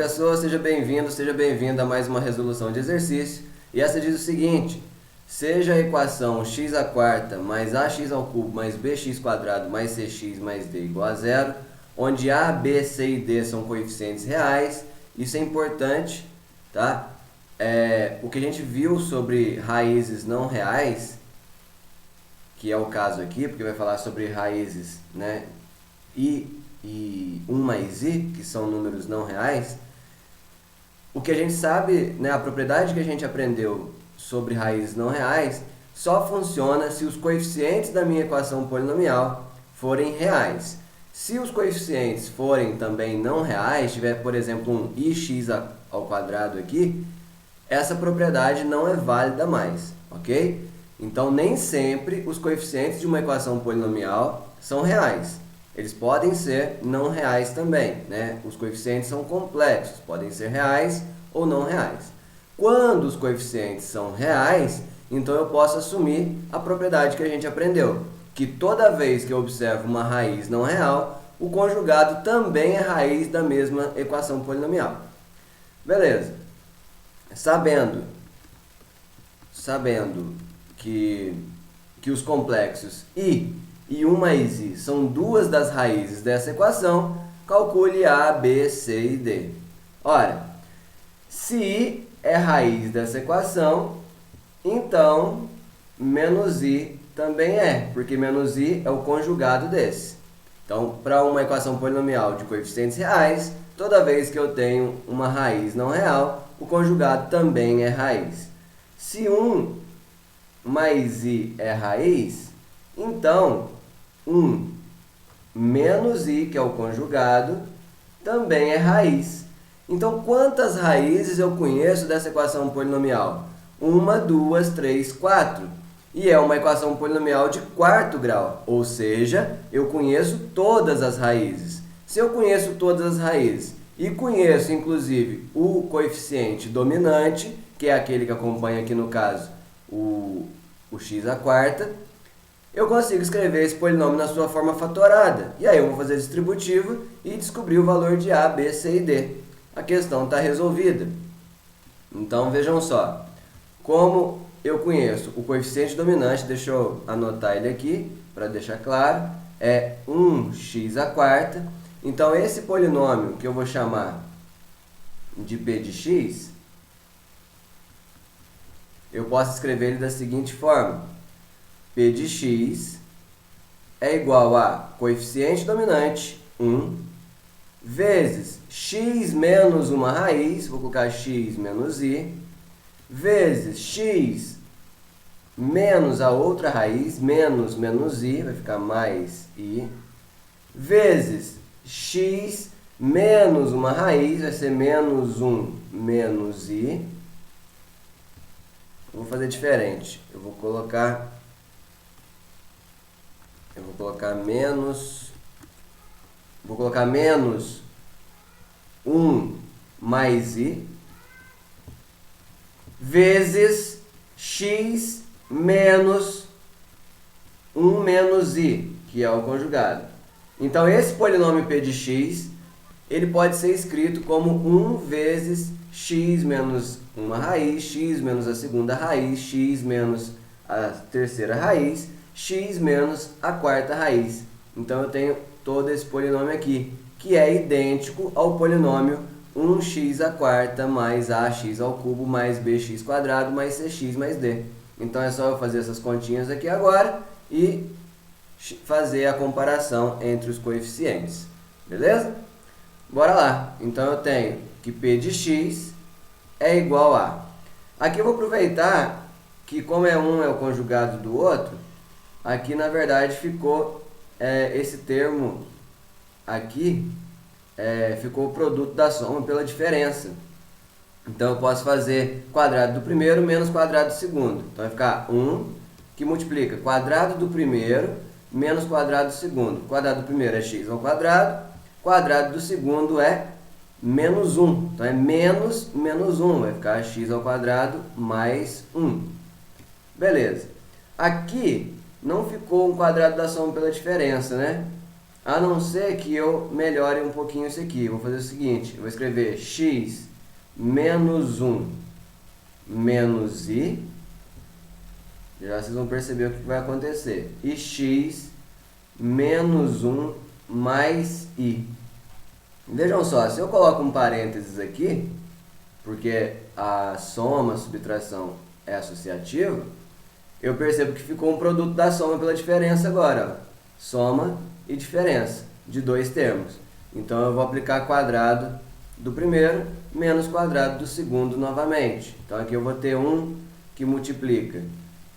pessoal, seja bem-vindo, seja bem-vinda a mais uma resolução de exercício. E essa diz o seguinte: seja a equação x à quarta mais ax ao cubo mais bx quadrado mais cx mais d igual a zero, onde a, b, c e d são coeficientes reais. Isso é importante, tá? O que a gente viu sobre raízes não reais, que é o caso aqui, porque vai falar sobre raízes, né? E 1 mais i, que são números não reais. O que a gente sabe, né, a propriedade que a gente aprendeu sobre raízes não reais, só funciona se os coeficientes da minha equação polinomial forem reais. Se os coeficientes forem também não reais, tiver, por exemplo, um ix ao quadrado aqui, essa propriedade não é válida mais, ok? Então, nem sempre os coeficientes de uma equação polinomial são reais. Eles podem ser não reais também, né? Os coeficientes são complexos, podem ser reais ou não reais. Quando os coeficientes são reais, então eu posso assumir a propriedade que a gente aprendeu, que toda vez que eu observo uma raiz não real, o conjugado também é raiz da mesma equação polinomial. Beleza. Sabendo que os complexos i e 1 mais i são duas das raízes dessa equação, calcule a, b, c e d. Ora, se i é raiz dessa equação, então menos i também é, porque menos i é o conjugado desse. Então, para uma equação polinomial de coeficientes reais, toda vez que eu tenho uma raiz não real, o conjugado também é raiz. Se 1 mais i é raiz, então 1 menos i, que é o conjugado, também é raiz. Então, quantas raízes eu conheço dessa equação polinomial? 1, 2, 3, 4. E é uma equação polinomial de quarto grau, ou seja, eu conheço todas as raízes. Se eu conheço todas as raízes e conheço, inclusive, o coeficiente dominante, que é aquele que acompanha aqui no caso o x à quarta, eu consigo escrever esse polinômio na sua forma fatorada. E aí eu vou fazer distributiva e descobrir o valor de a, b, c e d. A questão está resolvida. Então, vejam só. Como eu conheço o coeficiente dominante, deixa eu anotar ele aqui, para deixar claro, é 1x à quarta. Então, esse polinômio que eu vou chamar de p de x, eu posso escrever ele da seguinte forma: p de x é igual a coeficiente dominante 1 vezes x menos uma raiz, vou colocar x menos i, vezes x menos a outra raiz, menos i, vai ficar mais i, vezes x menos uma raiz, vai ser menos 1 menos i. Vou fazer diferente, eu vou colocar menos 1 mais i vezes x menos 1 menos i, que é o conjugado. Então, esse polinômio p de x, ele pode ser escrito como 1 vezes x menos uma raiz, x menos a segunda raiz, x menos a terceira raiz, x menos a quarta raiz. Então, eu tenho todo esse polinômio aqui, que é idêntico ao polinômio 1x à quarta mais ax ao cubo mais bx quadrado mais cx mais d. Então, é só eu fazer essas continhas aqui agora e fazer a comparação entre os coeficientes. Beleza? Bora lá. Então, eu tenho que p de x é igual a... Aqui eu vou aproveitar que, como um é o conjugado do outro, aqui, na verdade, ficou esse termo aqui, ficou o produto da soma pela diferença. Então, eu posso fazer quadrado do primeiro menos quadrado do segundo. Então, vai ficar 1, que multiplica quadrado do primeiro menos quadrado do segundo. Quadrado do primeiro é x ao quadrado, quadrado do segundo é menos 1. Então, é menos 1, vai ficar x ao quadrado mais 1. Beleza. Aqui não ficou um quadrado da soma pela diferença, né? A não ser que eu melhore um pouquinho isso aqui. Eu vou fazer o seguinte, eu vou escrever x menos 1 menos i. Já vocês vão perceber o que vai acontecer. E x menos 1 mais i. Vejam só, se eu coloco um parênteses aqui, porque a soma, a subtração é associativa, eu percebo que ficou um produto da soma pela diferença agora. Ó. Soma e diferença de dois termos. Então eu vou aplicar quadrado do primeiro menos quadrado do segundo novamente. Então aqui eu vou ter 1 que multiplica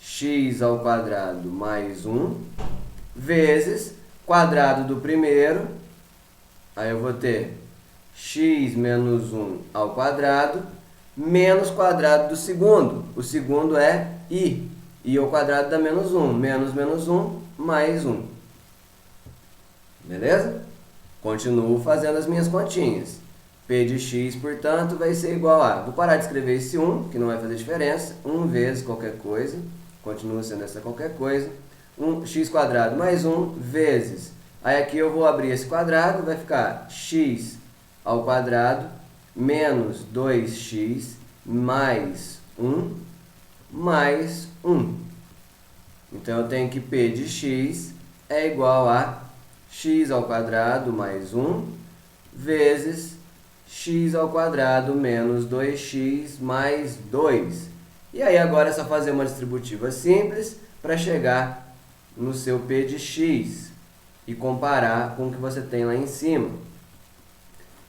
x ao quadrado mais 1 vezes quadrado do primeiro. Aí eu vou ter x menos 1 ao quadrado menos quadrado do segundo. O segundo é i. I ao quadrado dá menos 1. Menos 1 mais 1. Beleza? Continuo fazendo as minhas continhas. P de x, portanto, vai ser igual a... Vou parar de escrever esse 1, que não vai fazer diferença. 1 vezes qualquer coisa. Continua sendo essa qualquer coisa. X quadrado mais 1 vezes... Aí aqui eu vou abrir esse quadrado, vai ficar x ao quadrado menos 2x mais 1 mais 1. Então eu tenho que P de x é igual a x ao quadrado mais 1 vezes x ao quadrado menos 2x mais 2. E aí agora é só fazer uma distributiva simples para chegar no seu P de x e comparar com o que você tem lá em cima.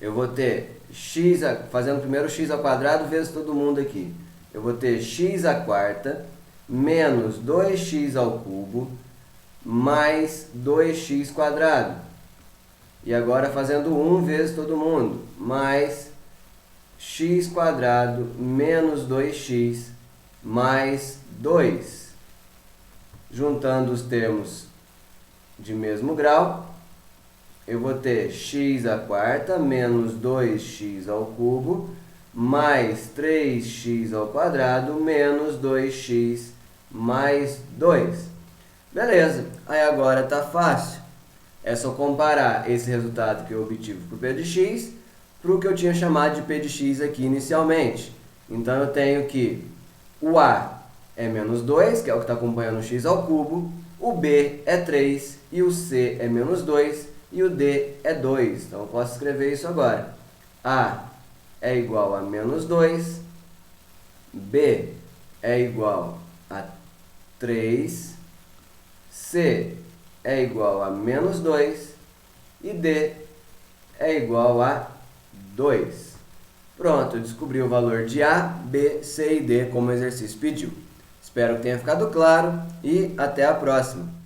Eu vou ter x, fazendo primeiro x ao quadrado vezes todo mundo aqui. Eu vou ter x à quarta menos 2x ao cubo mais 2x quadrado. E agora fazendo 1 vezes todo mundo, mais x quadrado menos 2x mais 2. Juntando os termos de mesmo grau, eu vou ter x à quarta menos 2x ao cubo mais 3x ao quadrado menos 2x mais 2. Beleza, aí agora tá fácil. É só comparar esse resultado que eu obtive para o P de x para o que eu tinha chamado de P de x aqui inicialmente. Então eu tenho que o A é menos 2, que é o que está acompanhando o x ao cubo, o B é 3 e o C é menos 2 e o D é 2. Então eu posso escrever isso agora. A é igual a menos 2, B é igual a 3, C é igual a menos 2 e D é igual a 2. Pronto, eu descobri o valor de A, B, C e D como o exercício pediu. Espero que tenha ficado claro e até a próxima!